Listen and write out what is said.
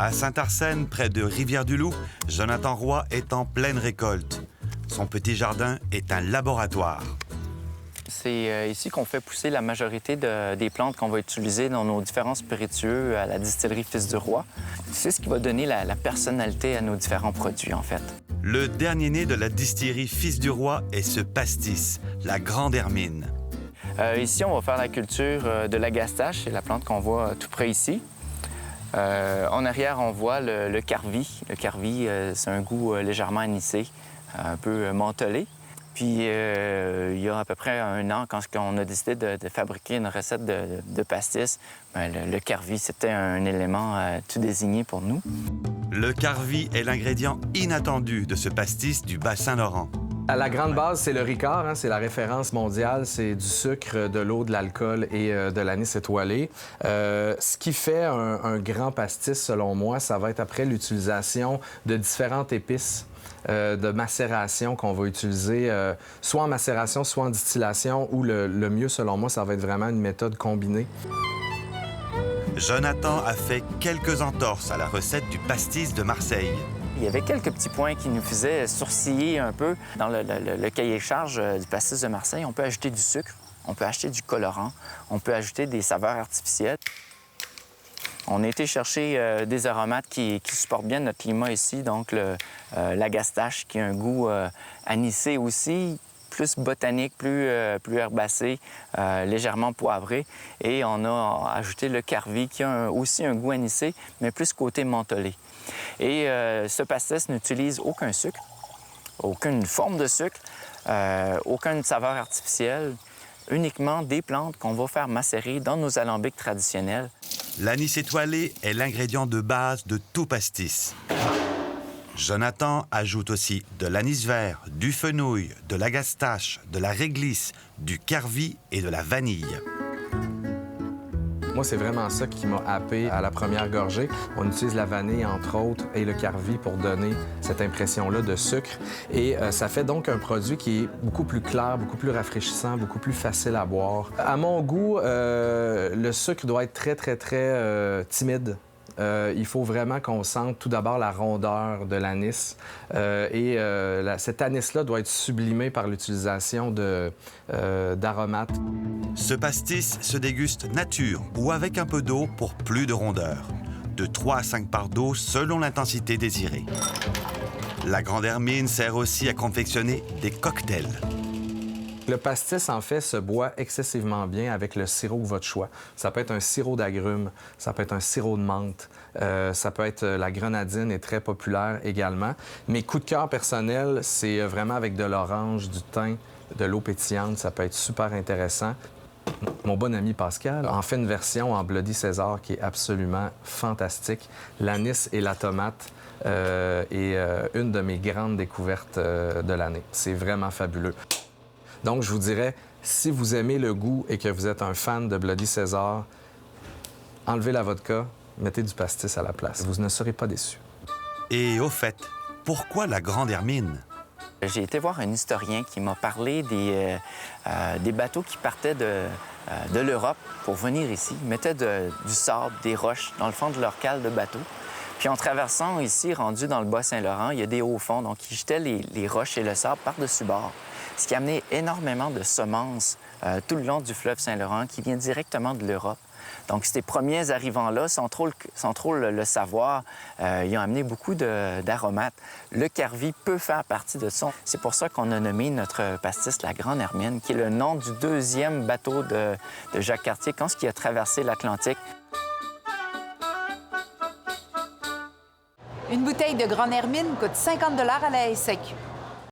À Saint-Arsène, près de Rivière-du-Loup, Jonathan Roy est en pleine récolte. Son petit jardin est un laboratoire. C'est ici qu'on fait pousser la majorité des plantes qu'on va utiliser dans nos différents spiritueux à la distillerie Fils du Roi. C'est ce qui va donner la personnalité à nos différents produits, en fait. Le dernier né de la distillerie Fils du Roi est ce pastis, la grande hermine. Ici, on va faire la culture de l'agastache, c'est la plante qu'on voit tout près ici. En arrière, on voit le carvi. Le carvi, c'est un goût légèrement anisé, un peu mentholé. Puis, il y a à peu près un an, quand on a décidé de fabriquer une recette de pastis, bien, le carvi, c'était un élément tout désigné pour nous. Le carvi est l'ingrédient inattendu de ce pastis du Bas-Saint-Laurent. À la grande base, c'est le Ricard, hein, c'est la référence mondiale. C'est du sucre, de l'eau, de l'alcool et de l'anis étoilé. Ce qui fait un grand pastis, selon moi, ça va être après l'utilisation de différentes épices. De macération qu'on va utiliser, soit en macération, soit en distillation, ou le mieux, selon moi, ça va être vraiment une méthode combinée. Jonathan a fait quelques entorses à la recette du pastis de Marseille. Il y avait quelques petits points qui nous faisaient sourciller un peu. Dans le cahier de charge du pastis de Marseille, on peut ajouter du sucre, on peut ajouter du colorant, on peut ajouter des saveurs artificielles. On a été chercher des aromates qui supportent bien notre climat ici, donc l'agastache qui a un goût anisé aussi, plus botanique, plus herbacé, légèrement poivré. Et on a ajouté le carvi qui a aussi un goût anisé, mais plus côté mentholé. Et ce pastis n'utilise aucun sucre, aucune forme de sucre, aucune saveur artificielle, uniquement des plantes qu'on va faire macérer dans nos alambics traditionnels. L'anis étoilé est l'ingrédient de base de tout pastis. Jonathan ajoute aussi de l'anis vert, du fenouil, de l'agastache, de la réglisse, du carvi et de la vanille. Moi, c'est vraiment ça qui m'a happé à la première gorgée. On utilise la vanille, entre autres, et le carvi pour donner cette impression-là de sucre. Et ça fait donc un produit qui est beaucoup plus clair, beaucoup plus rafraîchissant, beaucoup plus facile à boire. À mon goût, le sucre doit être très timide. Il faut vraiment qu'on sente tout d'abord la rondeur de l'anis. Cet anis-là doit être sublimé par l'utilisation d'aromates. Ce pastis se déguste nature ou avec un peu d'eau pour plus de rondeur. De 3 à 5 parts d'eau selon l'intensité désirée. La grande hermine sert aussi à confectionner des cocktails. Le pastis, en fait, se boit excessivement bien avec le sirop de votre choix. Ça peut être un sirop d'agrumes, ça peut être un sirop de menthe, ça peut être la grenadine est très populaire également. Mes coups de cœur personnels, c'est vraiment avec de l'orange, du thym, de l'eau pétillante, ça peut être super intéressant. Mon bon ami Pascal en fait une version en Bloody César qui est absolument fantastique. L'anis et la tomate est une de mes grandes découvertes de l'année. C'est vraiment fabuleux. Donc, je vous dirais, si vous aimez le goût et que vous êtes un fan de Bloody César, enlevez la vodka, mettez du pastis à la place. Vous ne serez pas déçus. Et au fait, pourquoi la grande hermine? J'ai été voir un historien qui m'a parlé des bateaux qui partaient de l'Europe pour venir ici. Ils mettaient du sable, des roches dans le fond de leur cale de bateau. Puis en traversant ici, rendu dans le Bas-Saint-Laurent, il y a des hauts fonds, donc ils jetaient les roches et le sable par-dessus bord. Ce qui a amené énormément de semences tout le long du fleuve Saint-Laurent qui vient directement de l'Europe. Donc, ces premiers arrivants-là, sans trop le savoir, ils ont amené beaucoup d'aromates. Le carvi peut faire partie de ça. C'est pour ça qu'on a nommé notre pastis la Grande Hermine, qui est le nom du deuxième bateau de Jacques Cartier quand il a traversé l'Atlantique. Une bouteille de Grande Hermine coûte 50 $ à la SAQ.